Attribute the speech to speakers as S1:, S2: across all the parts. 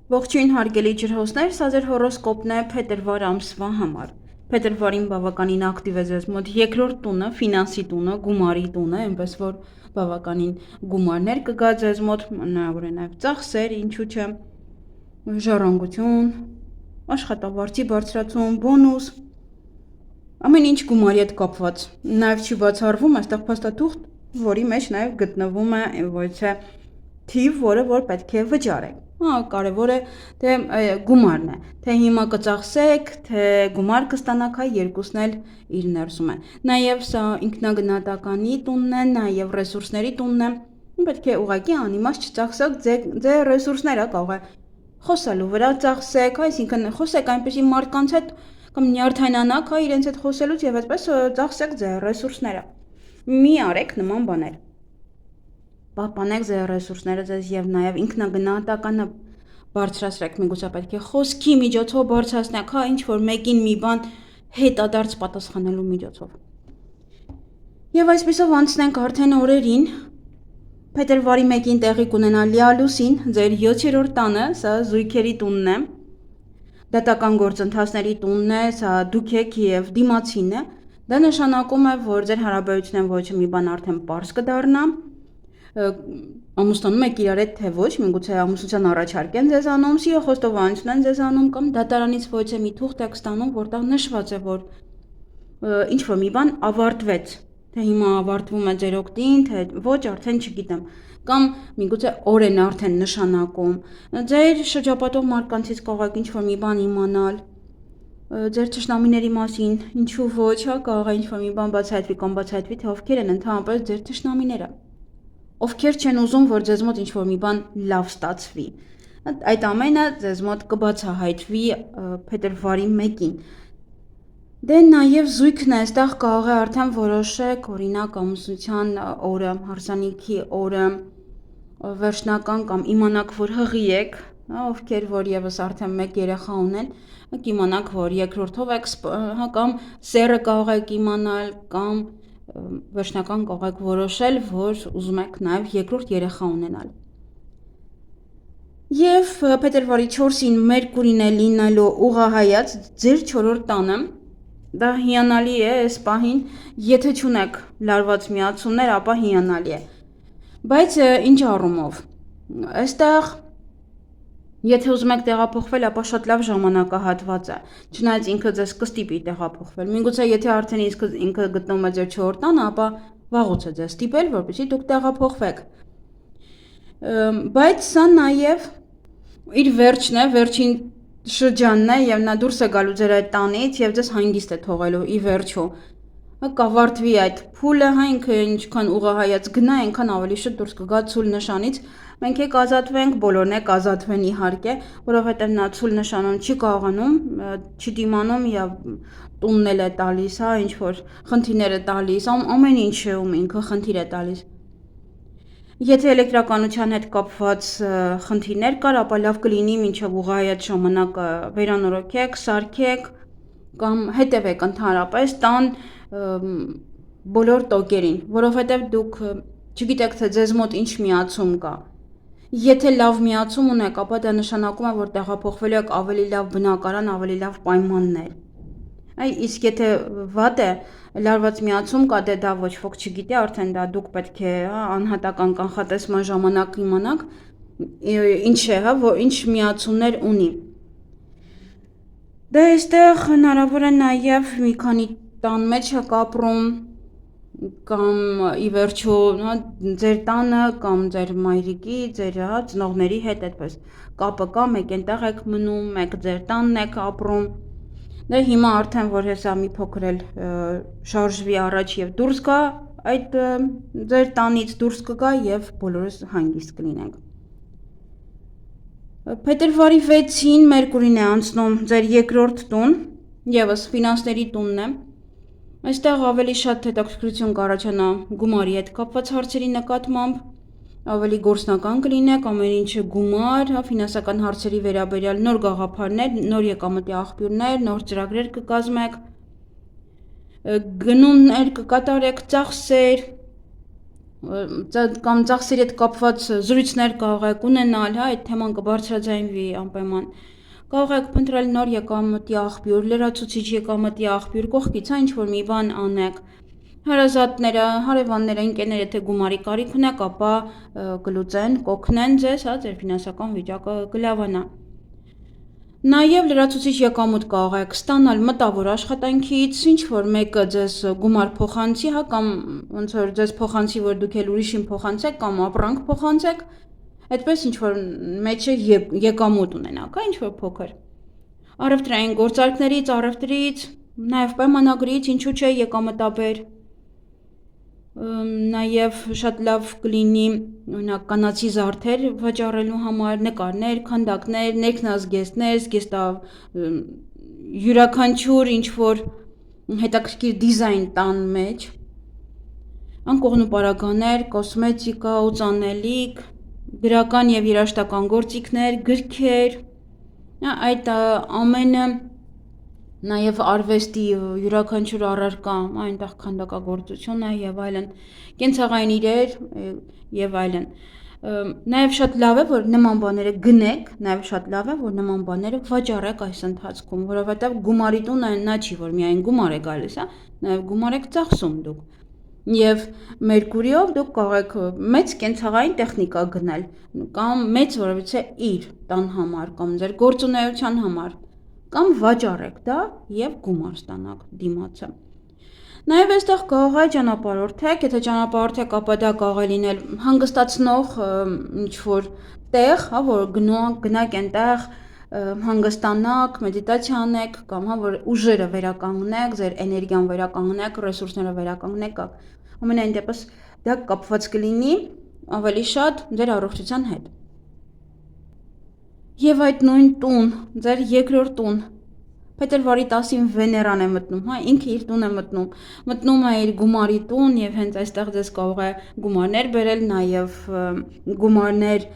S1: Ողջույն հարգելի ջրհոսներ, սա ձեր հորոսկոպն է փետրվար ամսվա համար։ Փետրվարին բավականին ակտիվ է ձեզ մոտ երկրորդ տունը, ֆինանսի տունը, գումարի տունը, այնպես որ բավականին գումարներ կգա ձեզ մոտ, հնարավոր է նաև ծախսեր, ինչու՞ չէ, ժառանգություն, աշխատավարձի բարձրացում, բոնուս, ամեն ինչ գումարի հետ կապված։ Նաև չի բացառվում այստեղ փաստաթուղթ, որի մեջ նաև գտնվում է ոչ թե թիվ, որը որ պետք է վճարեք։ Կարևոր է թե գումարն է, թե հիմա կծախսեք, թե գումար կստանաք, այ երկուսն էլ իր ներսում են։ Նաև սա ինքնագնահատականի տունն է, նաև ռեսուրսների տունն է։ Պետք է ուղղակի անիմաստ չծախսեք ձեր ռեսուրսները, կարող է խոսելու վրա ծախսեք, այսինքն խոսեք այնպեսի մարդկանց հետ կամ նյարդայնանաք իրենց հետ խոսելուց եւ այդպես ծախսեք ձեր ռեսուրսները։ Մի արեք նման բաներ։ Պահպանեք ձեր ռեսուրսները ձեզ եւ նաեւ ինքնագնահատականը բարձրացրեք, միգուցե պետք է խոսքի միջոցով բարձրացնեք, ինչ որ մեկին մի բան հետադարձ պատասխանելու միջոցով։ Եվ այսպեսով անցնենք արդեն օրերին։ Փետրվարի 1-ին տեղի կունենա լիալուսին, ձեր 7-րդ տանը, սա զույգերի տունն է։ Դատական գործընթացների տունն է, սա դուք եք եւ դիմացին է։ Դա նշանակում է, որ ձեր հարաբերությունն ոչ մի բան արդեն པարզ կդառնա։ Ամուսնանում եք իրար հետ թե ոչ, միգուցե ամուսնության առաջարկ են ձեզ անում, սիրո խոստովանություն են ձեզ անում կամ դատարանից ոչ է մի թուղթ եք ստանում, որտեղ նշված է, որ ինչ որ մի բան ավարտվեց, թե հիմա ավարտվում է ձեր օգտին, թե ոչ, արդեն չգիտեմ, կամ միգուցե օր են արդեն նշանակում, ձեր շրջապատող մարդկանցից կարող եք ինչ որ մի բան իմանալ, ձեր թշնամիների մասին, ինչու ոչ, կարող է ինչ որ մի բան բացահայտվի կամ բացահայտվի, թե ովքեր են ընդհանրապես ձեր թշնամիները, ովքեր չեն ուզում, որ ձեզ մոտ ինչ որ մի բան լավ ստացվի։ Այդ ամենը ձեզ մոտ կբացահայտվի փետրվարի 1-ին։ Դե նաև զույգն է, այստեղ կարող է արդեն որոշեք, օրինակ ամուսնության օրը, հարսանիքի օրը, վերջնական կամ իմանաք, որ հղի եք, ովքեր որ եւս արդեն մեկ երեխա ունեն, կիմանաք, որ երկրորդով եք, կամ սերը կարող եք իմանալ, կամ վերջնական կարող եք որոշել, որ ուզում եք նաև երկրորդ երեխա ունենալ։ Եվ փետրվարի 4-ին Մերկուրին է լինելու ուղղահայաց ձեր 4-րդ տանը։ Դա հիանալի է այս պահին, եթե չունեք լարված միացումներ, ապա հիանալի է։ Բայց ինչ առումով։ Այստեղ եթե ուզում եք տեղափոխվել, ապա շատ լավ ժամանակահատված է։ Չնայած ինքը ձեզ կստիպի տեղափոխվել։ Միգուցե եթե արդեն ինքը գտնվում է ձեր 4-րդ տանը, ապա վաղուց է ձեզ ստիպել, որպեսզի դուք տեղափոխվեք։ Բայց սա նաև իր վերջն է, վերջին շրջանն է եւ նա դուրս է գալու ձեր այդ տանից եւ ձեզ հանգիստ է թողելու ի վերջո։ Կավարտվի այդ փուլը, ինքը ինչքան ուղղահայաց գնա, այնքան ավելի շուտ դուրս կգա ցուլ նշանից։ Մենք եք ազատվենք, բոլորն եք ազատվեն իհարկե, որովհետեւ նա ցուլ նշանում չի կարողանում, չի դիմանում եւ տունն էլ է տալիս, ինչ որ խնդիրներ է տալիս, ամեն ինչում ինքը խնդիր է տալիս։ Եթե էլեկտրականության հետ կապված խնդիրներ կար, ապա լավ կլինի մինչև ուղղահայաց ժամանակը վերանորոգեք, սարքեք կամ հետևեք ընդհանրապես տան բոլոր տոկերին, որովհետև դուք չգիտեք, թե ձեզ մոտ ինչ միացում կա։ Եթե լավ միացում ունեք, ապա դա նշանակում է, որ տեղափոխվելու եք ավելի լավ բնակարան, ավելի լավ պայմաններ։ Իսկ եթե վատ է, լարված միացում կա, դե դա ոչ ոք չգիտի, արդեն դա դուք պետք է անհատական կանխատեսման ժամանակ իմանաք, ինչ է, ինչ միացումներ ունի։ Դա այստեղ հնարավոր է նաև մի քանի տան մեջ եք ապրում, կամ ի վերջո ձեր տանը կամ ձեր մայրիկի, ձեր ծնողների հետ այդպես կապը կա, մեկ այնտեղ եք մնում, մեկ ձեր տանն եք ապրում։ Դե հիմա արդեն որ հեսա մի փոքր էլ շարժվի առաջ եւ դուրս գա, այդ ձեր տանից դուրս կգա եւ բոլորս հանգիստ կլինենք։ Փետրվարի 6-ին Մերկուրին է անցնում ձեր երկրորդ տուն, եւս ֆինանսների տունն է։ Այստեղ ավելի շատ հետաքրքրություն կառաջանա գումարի հետ կապված հարցերի նկատմամբ, ավելի գործնական կլինեք, ամեն ինչը գումար, ֆինանսական հարցերի վերաբերյալ նոր գաղափարներ, նոր եկամտի աղբյուրներ, նոր ծրագրեր կկազմեք, գնումներ կկատարեք, ծախսեր, կամ ծախսերի հետ կապված զրույցներ կարող եք ունենալ, հա, այդ թեման կբարձրաձայնվի անպայման։ Կարող եք փնտրել նոր եկամտի աղբյուր, լրացուցիչ եկամտի աղբյուր, կողքից, հա, ինչ-որ մի բան անեք։ Հարազատները, հարևանները, ընկերները, եթե գումարի կարիք ունեք, ապա կլուծեն, կօգնեն ձեզ, հա, ձեր ֆինանսական վիճակը կլավանա։ Նաև լրացուցիչ եկամուտ կարող եք ստանալ մտավոր աշխատանքից, ինչ-որ մեկը ձեզ գումար փոխանցի, հա, կամ ոնց որ ձեզ փոխանցի, որ դուք էլ ուրիշին փոխանցեք կամ ապրանք փոխանցեք, այդպես ինչ-որ մեջը եկամուտ ունենաք, հա, ինչ-որ փոքր։ Առևտրային գործարքներից, առևտրից, նաև պայմանագրից, ինչու՞ չէ եկամտաբեր։ Նաև շատ լավ կլինի օրինակ կանացի զարդեր վաճառելու համար, նկարներ, քանդակներ, ներքնազգեստներ, յուրաքանչյուր ինչ-որ հետաքրքիր դիզայն տան մեջ, անկողնու պարագաներ, կոսմետիկա, օծանելիք, գրական և երաժշտական գործիքներ, գրքեր, այդ ամենը նաև արվեստի յուրաքանչյուր առարկա, այնտեղ քանդակագործություն է և այլն, կենցաղային իրեր և այլն։ Նաև շատ լավ է, որ նման բաները գնեք, նաև շատ լավ է, որ նման բաները վաճառեք այս ընթացքում, որովհետև գումարի տունը նա չի, որ միայն գումար է գալիս, հա, նաև գումար եք ծախսում դուք։ Եվ Մերկուրիով դուք կարող եք մեծ կենցաղային տեխնիկա գնել, կամ մեծ որևիցե իր տան համար, կամ ձեր գործունեության համար, կամ վաճառեք դա և գումար ստանաք դիմացը։ Նաև այստեղ կարող է ճանապարհորդեք, եթե ճանապարհորդեք, ապա դա կարող է լինել հանգստացնող ինչ-որ տեղ, հա, որ գնաք այնտեղ, հանգստանաք, մեդիտացիա անեք, կամ հա, որ ուժերը վերականգնեք, ձեր էներգիան վերականգնեք, ռեսուրսները վերականգնեք, ամենայն դեպս դա կապված կլինի ավելի շատ ձեր առողջության հետ։ Եվ այդ նույն տուն, ձեր երկրորդ տուն, փետրվարի 10-ին Վեներան է մտնում, հա, ինքը իր տուն է մտնում է իր գումարի տուն և հենց այստեղ ձեզ կարող է գումարներ բերել, նաև գումարներ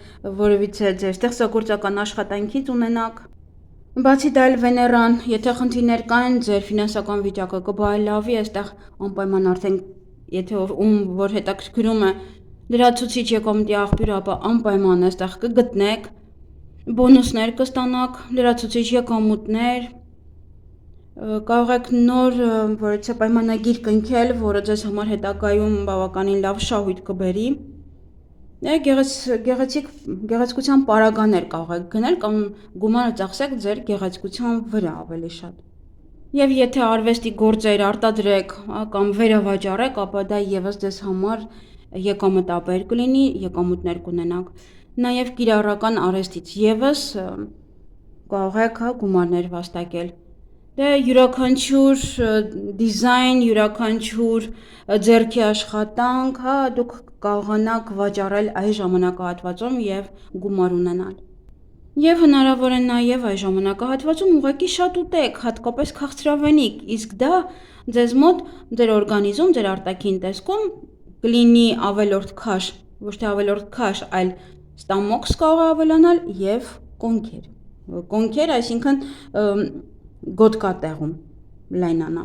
S1: որևիցե ձեր ստեղծագործական աշխատանքից ունենաք։ Բացի դա էլ Վեներան, եթե խնդիրներ կան, ձեր ֆինանսական վիճակը կբարելավի, այստեղ անպայման արդեն, եթե ում որ հետաքրքրում է լրացուցիչ եկամտի աղբյուր, ապա անպայման այստեղ կգտնեք, բոնուսներ կստանաք, լրացուցիչ եկամուտներ, կարող եք նոր որևիցե պայմանագիր կնքել, որը ձեզ համար հետագայում բավականին լավ շահույթ կբերի։ Գեղեցկության պարագաներ կարող եք գնել կամ գումարը ծախսեք ձեր գեղեցկության վրա ավելի շատ։ Եվ եթե արվեստի գործեր արտադրեք կամ վերավաճառեք, ապա դա ևս ձեզ համար եկամտաբեր կլինի, եկամուտներ կունենաք։ Նաև կիրառական արհեստից ևս կարող եք գումարներ վաստակել։ Դե յուրաքանչյուր դիզայն, յուրաքանչյուր ձեռքի աշխատանք, հա, դուք կարողանաք վաճառել այս ժամանակահատվածում և գումար ունենալ։ Եվ հնարավոր է նաև այս ժամանակահատվածում ուղղակի շատ ուտեք, հատկապես քաղցրավենիք, իսկ դա ձեզ մոտ, ձեր օրգանիզմ, ձեր արտաքին տեսքում կլինի ավելորդ քաշ, ոչ թե ավելորդ քաշ, այլ ստամոքս կարող է ավելանալ և կոնքեր, այսինքն գոտկատեղում լայնանա։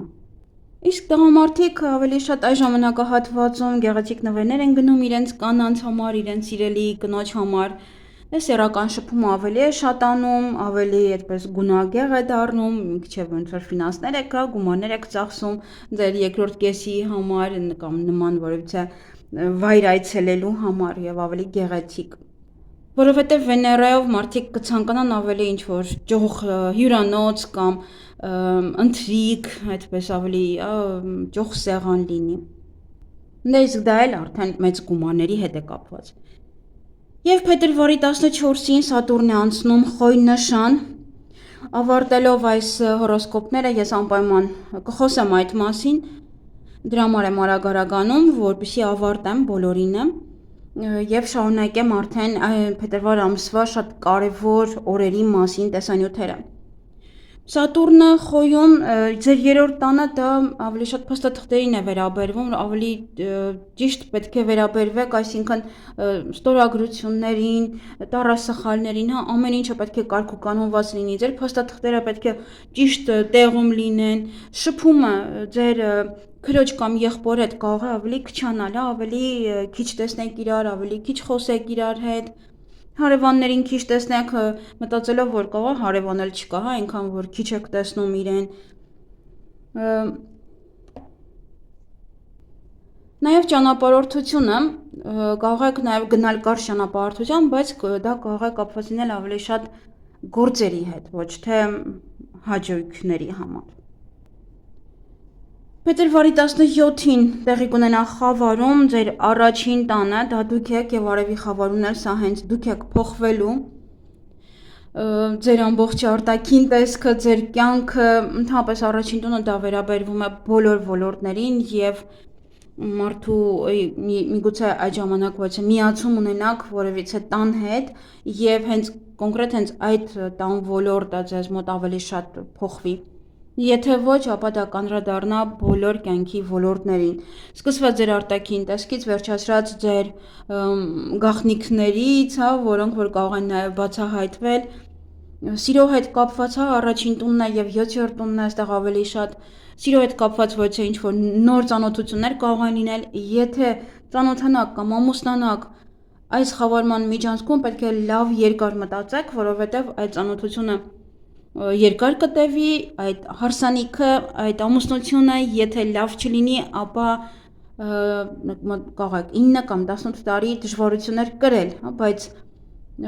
S1: Իսկ տղամարդիկ ավելի շատ այս ժամանակահատվածում գեղեցիկ նվերներ են գնում իրենց կանանց համար, իրենց սիրելի կնոջ համար, սեռական շփումը ավելի է շատանում, ավելի այդպես գունագեղ է դառնում, մինչև ոնց որ ֆինանսներ եք, գումարներ եք ծախսում ձեր երկրորդ կեսի համար կամ նման որևիցե վայր այցելելու համար և ավելի գեղեցիկ։ Որովհետև Վեներայով մարդիկ կցանկանան ավելի ինչ-որ ճոխ հյուրանոց կամ ընթրիք, այդպես ավելի ճոխ սեղան լինի։ Դե իսկ դա էլ արդեն մեծ գումարների հետ է կապված։ Եվ փետրվարի 14-ին Սատուրն է անցնում Խոյ նշան, ավարտելով այս հորոսկոպները ես անպայման կխոսեմ այդ մասին, դրա համար եմ արագ-արագանում, որպեսզի ավարտեմ բոլորինը և շարունակեմ արդեն փետրվար ամսվա շատ կարևոր օրերի մասին տեսանյութերը։ Սատուրնը խոյում ձեր երրորդ տանը դա ավելի շատ փաստաթղթերին է վերաբերվում, ավելի ճիշտ պետք է վերաբերվեք, այսինքն ստորագրություններին, տառասխալներին, հա, ամեն ինչը պետք է կարգուկանոնված լինի, ձեր փաստաթղթերը պետք է ճիշտ տեղում լինեն, շփումը ձեր քրոջ կամ եղբոր հետ կարող է ավելի քչանալ, հա, ավելի քիչ տեսնեք իրար, ավելի քիչ խոսեք իրար հետ, հարևաններին քիչ տեսնեք, մտածելով, որ կարող է հարևան էլ չկա, հա, այնքան որ քիչ եք տեսնում իրեն։ Նաև ճանապարհորդությունը կարող եք նաև գնալ կարճ ճանապարհորդության, բայց դա կարող է կապված լինել ավելի շատ գործերի հետ, ոչ թե հաճույքների համար։ Փետրվարի 17-ին տեղի կունենա խավարում ձեր առաջին տանը, դա դուք եք եւ արևի խավարումն էլ սա հենց դուք եք փոխվելու ձեր ամբողջ արտաքին տեսքը, ձեր կյանքը, ընդհանրապես առաջին տունը դա վերաբերվում է բոլոր ոլորտներին եւ մարդու միգուցե այդ ժամանակ ոչ միացում ունենաք որևիցե տան հետ եւ հենց կոնկրետ հենց այդ տան ոլորտը ձեզ մոտ ավելի շատ փոխվի։ Եթե ոչ, ապա դա կանրադառնա բոլոր կյանքի ոլորտներին։ Սկսված ձեր արտաքին տեսքից, վերջացրած ձեր գաղտնիքներից, հա, որոնք որ կարող են նաև բացահայտվել։ Սիրո հետ կապված, հա, առաջին տունն է եւ 7-րդ տունն է, այստեղ ավելի շատ սիրո հետ կապված ոչ թե ինչ-որ նոր ծանոթություններ կարող են լինել, եթե ծանոթանաք կամ ամուսնանաք այս խավարման միջանցքում պետք է լավ երկար մտածեք, որովհետեւ այդ ծանոթությունը երկար կտևի, այդ հարսանիքը, այդ ամուսնությունը, եթե լավ չլինի, ապա կարող եք 9 կամ 18 տարի դժվարություններ կրել, հա, բայց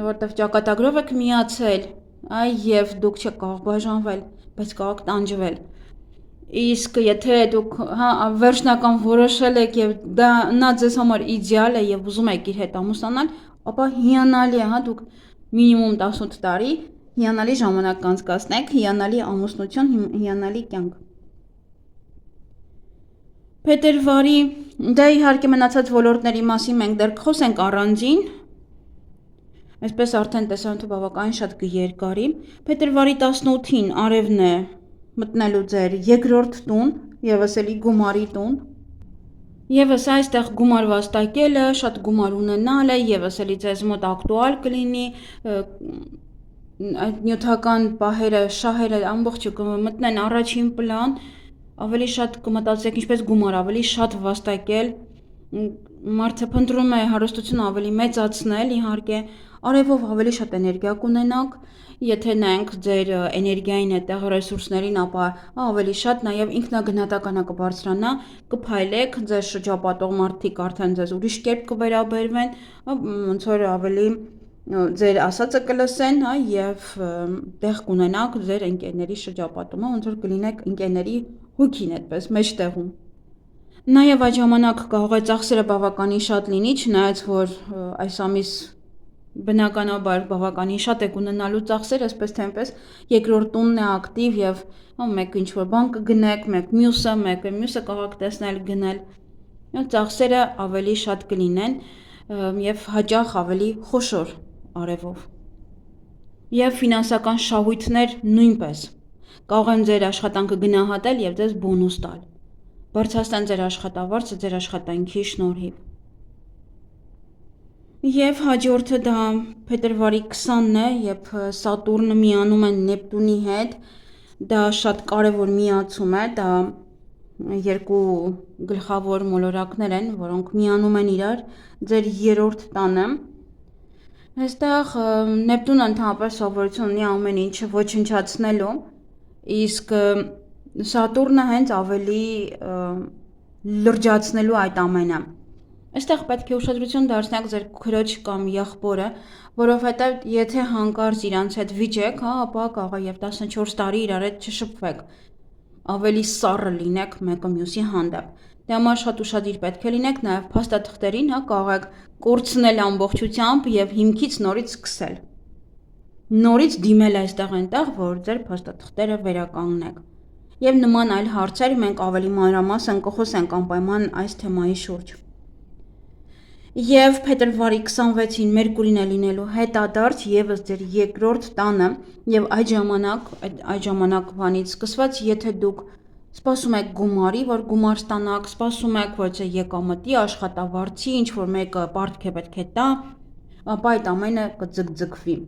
S1: որտեվ ճակատագրով եք միացել, եւ դուք չեք կարող բաժանվել, բայց կարող եք տանջվել։ Իսկ եթե դուք, հա, վերջնական որոշել եք եւ նա ձեզ համար իդեալ է եւ ուզում եք իր հետ ամուսնանալ, ապա հիանալի է, հա, դուք մինիմում 18 տարի հիանալի ժամանակ կանցկացնեք, հիանալի ամուսնություն, հիանալի կյանք։ Փետրվարի, դա իհարկե մնացած ոլորտների մասին մենք դեռ խոսենք առանձին, այսպես արդեն տեսանյութը բավականին շատ կերկարի։ Փետրվարի 18-ին արևն է մտնելու ձեր երկրորդ տուն, եւս էլի գումարի տուն։ Եվս այստեղ գումար վաստակելը, շատ գումար ունենալը, եւս էլի ձեզ մոտ ակտուալ կլինի, այդ նյութական պահերը, շահերը ամբողջը կմտնեն առաջին պլան, ավելի շատ կմտածեք ինչպես գումար ավելի շատ վաստակել, մարդը փնտրում է հարստությունը ավելի մեծացնել, իհարկե արևով ավելի շատ էներգիա կունենաք, եթե նայենք ձեր էներգիային այդտեղ ռեսուրսներին, ապա ավելի շատ նաև ինքնագնահատականը կբարձրանա, կփայլեք, ձեր շրջապատող մարդիկ արդեն ձեզ ուրիշ կերպ կվերաբերվեն, ոնց որ ավելի ձեր ասածը կլսեն, հա, եւ տեղ կունենաք ձեր ընկերների շրջապատումը, ոնց որ կլինեք ընկերների հոգին այդպես մեջտեղում։ Նաև այդ ժամանակ կարող է ծախսերը բավականին շատ լինի, չնայած որ այս ամիս բնականաբար բավականին շատ եք ունենալու ծախսեր, այսպես թե այնպես երկրորդ տունն է ակտիվ եւ մեկ ինչ-որ բան կգնեք, մեկ մյուսը կարող եք տեսնել գնել։ Ծախսերը ավելի շատ կլինեն եւ հաճախ ավելի խոշոր արևով։ Եվ ֆինանսական շահույթներ նույնպես կարող են ձեր աշխատանքը գնահատել եւ ձեզ բոնուս տալ։ Բարձրացնեն ձեր աշխատավարձը ձեր աշխատանքի շնորհիվ։ Եվ հաջորդը դա փետրվարի 20-ն է, երբ Սատուրնը միանում է Նեպտունի հետ, դա շատ կարևոր միացում է, դա երկու գլխավոր մոլորակներ են, որոնք միանում են իրար ձեր երրորդ տանը։ Այստեղ Նեպտունը ընդհանրապես սովորություն ունի ամեն ինչը ոչնչացնելու, իսկ Սատուրնը հենց ավելի լրջացնելու այդ ամենը։ Այստեղ պետք է ուշադրություն դարձնեք ձեր քրոջ կամ եղբորը, որովհետև եթե հանկարծ իրանց հետ վիճեք, հա, ապա կարող է եւ 14 տարի իրար հետ չշփվեք, ավելի սառը լինեք մեկը մյուսի հանդեպ։ Դե համար շատ ուշադիր պետք է լինեք նաեւ փաստաթղթերին, հա, կարող եք կորցնել ամբողջությամբ եւ հիմքից նորից սկսել։ Նորից դիմել այստեղ այնտեղ, որ ձեր փաստաթղթերը վերականգնեք։ Եվ նման այլ հարցեր մենք ավելի մանրամասն կխոսենք անպայման այս թեմայի շուրջ։ Եվ փետրվարի 26-ին Մերկուրին է լինելու հետադարձ եւս ձեր երկրորդ տանը եւ այդ ժամանակվանից սկսված, եթե դուք սպասում եք գումարի, որ գումար ստանաք, սպասում եք, որ ձեր եկամտի, աշխատավարձի, ինչ որ մեկը պարտք է պետք է տա, ապա այդ ամենը կձգձգվի։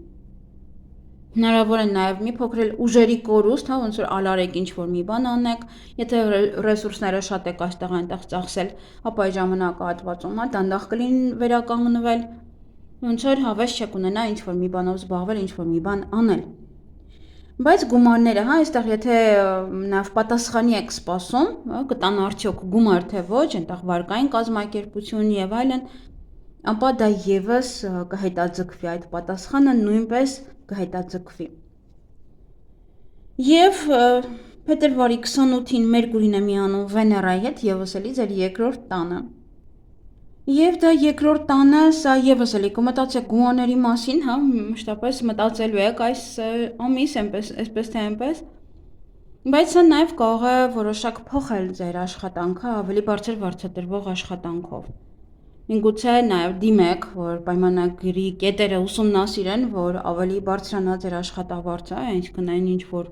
S1: Հնարավոր է նաև մի փոքր էլ ուժերի կորուստ, հա, ոնց որ ալարեք ինչ որ մի բան անեք, եթե ռեսուրսները շատ եք այստեղ այնտեղ ծախսել, ապա այդ ժամանակահատվածում, հա, դանդաղ կլինի վերականգնվել, ոնց որ հավես չեք ունենա ինչ որ մի բանով զբաղվել, ինչ որ մի բան անել։ Բայց գումարները, հա, այստեղ եթե նաև պատասխանի եք սպասում, հա, կտան արդյոք գումար թե ոչ, այնտեղ վարկային կազմակերպություն եւ այլն, ապա դա եւս կհետաձգվի, այդ պատասխանը նույնպես կհետաձգվի։ Եվ փետրվարի 28-ին Մերկուրին է միանում Վեներայի հետ, եւս էլի ձեր երկրորդ տանը։ Եվ դա երկրորդ տանը, սա եւս էլի կմտածեք գումարների մասին, հա, մշտապես մտածելու եք այս ամիս, այսպես թե այնպես, բայց սա նաեւ կարող է որոշակ փոխել ձեր աշխատանքը ավելի բարձր վարձատրվող աշխատանքով։ Միգուցե նաև դիմեք, որ պայմանագրի կետերը ուսումնասիրեն, որ ավելի բարձրանա ձեր աշխատավարձը, այսինքն այն ինչ որ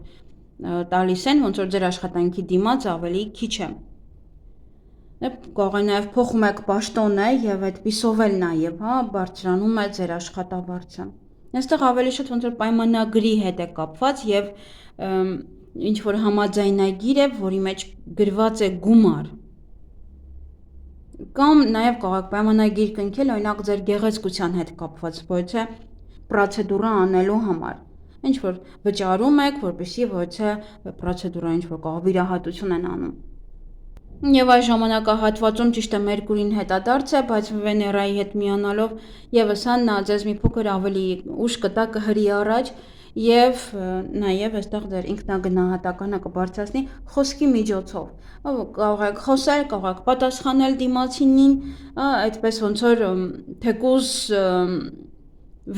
S1: տալիս են, ոնց որ ձեր աշխատանքի դիմաց ավելի քիչ է։ Կարող է նաև փոխում եք պաշտոնը եւ այդպիսով էլ նաև, հա, բարձրանում է ձեր աշխատավարձը։ Այստեղ ավելի շատ ոնց որ պայմանագրի հետ է կապված եւ ինչ որ համաձայնագիր է, որի մեջ գրված է գումար։ Կամ նաև կարող եք պայմանագիր կնքել, օրինակ ձեր գեղեցկության հետ կապված, ոչ թե պրոցեդուրա անելու համար։ Ինչ որ վճարում եք, որպեսզի ոչ թե պրոցեդուրա ինչ որ կարող վիրահատություն են անում։ Եվ այս ժամանակահատվածում ճիշտ է Մերկուրին հետադարձ է, բայց Վեներայի հետ միանալով եւս հա նա ձեզ մի փոքր ավելի ուշ կտա կհրի առաջ եւ նաեւ այստեղ ձեր ինքնագնահատականը կբարձրացնի խոսքի միջոցով։ Կարող եք խոսել, կարող եք պատասխանել դիմացինին, այդպես ոնց որ թեկուզ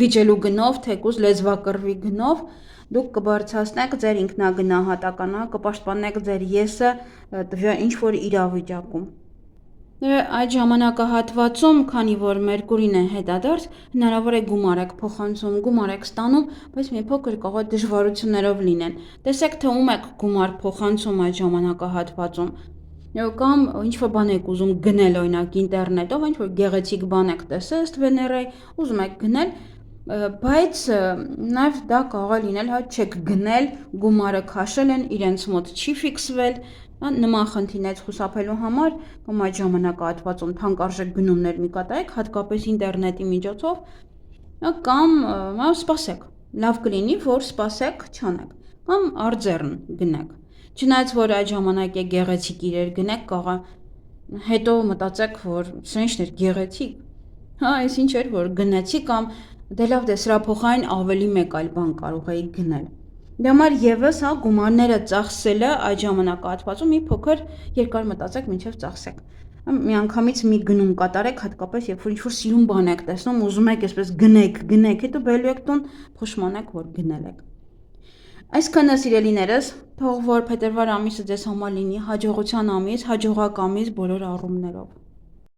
S1: վիճելու գնով, թեկուզ լեզվակռվի գնով դուք կբարձրացնեք ձեր ինքնագնահատականը, կպաշտպանեք ձեր եսը տվյալ ինչ որ իրավիճակում։ Այդ ժամանակահատվածում, քանի որ Մերկուրին է հետադարձ, հնարավոր է գումար եք փոխանցում, գումար եք ստանում, բայց մի փոքր կարող է դժվարություններով լինեն։ Տեսեք, թե ում եք գումար փոխանցում այդ ժամանակահատվածում։ Կամ ինչ որ բան եք ուզում գնել, օրինակ ինտերնետով, ինչ որ գեղեցիկ բան եք տեսել ըստ Վեներայի, ուզում եք գնել, բայց նաև դա կարող է լինել, հա, չեք գնել, գումարը քաշել են, իրենց մոտ չի ֆիքսվել, նման խնդիրներից խուսափելու համար կամ այդ ժամանակահատվածում թանկարժեք գնումներ մի կատարեք, հատկապես ինտերնետի միջոցով, կամ սպասեք, լավ կլինի, որ սպասեք, չանեք, կամ արձեռն գնեք։ Չնայած որ այդ ժամանակ է գեղեցիկ իրեր գնեք, կարող է հետո մտածեք, որ սա ինչն էր գեղեցիկ, հա, այս ինչ էր, որ գնացի, կամ դե լավ, դե սրա փոխարեն ավելի մեկ այլ բան կարող էի գնել։ Դե համար եւս հա գումարները ծախսելը այդ ժամանակահատվածում մի փոքր երկար մտածեք, մինչև ծախսեք։ Միանգամից մի գնում կատարեք, հատկապես երբ որ ինչ-որ սիրուն բան եք տեսնում, ուզում եք այսպես գնեք, հետո բերելու եք տուն, փոշմանեք, որ գնել եք։ Այսքանը սիրելիներս, թող որ փետրվար ամիսը ձեզ համար լինի հաջողության ամիս, հաջողակ ամիս բոլոր առումներով։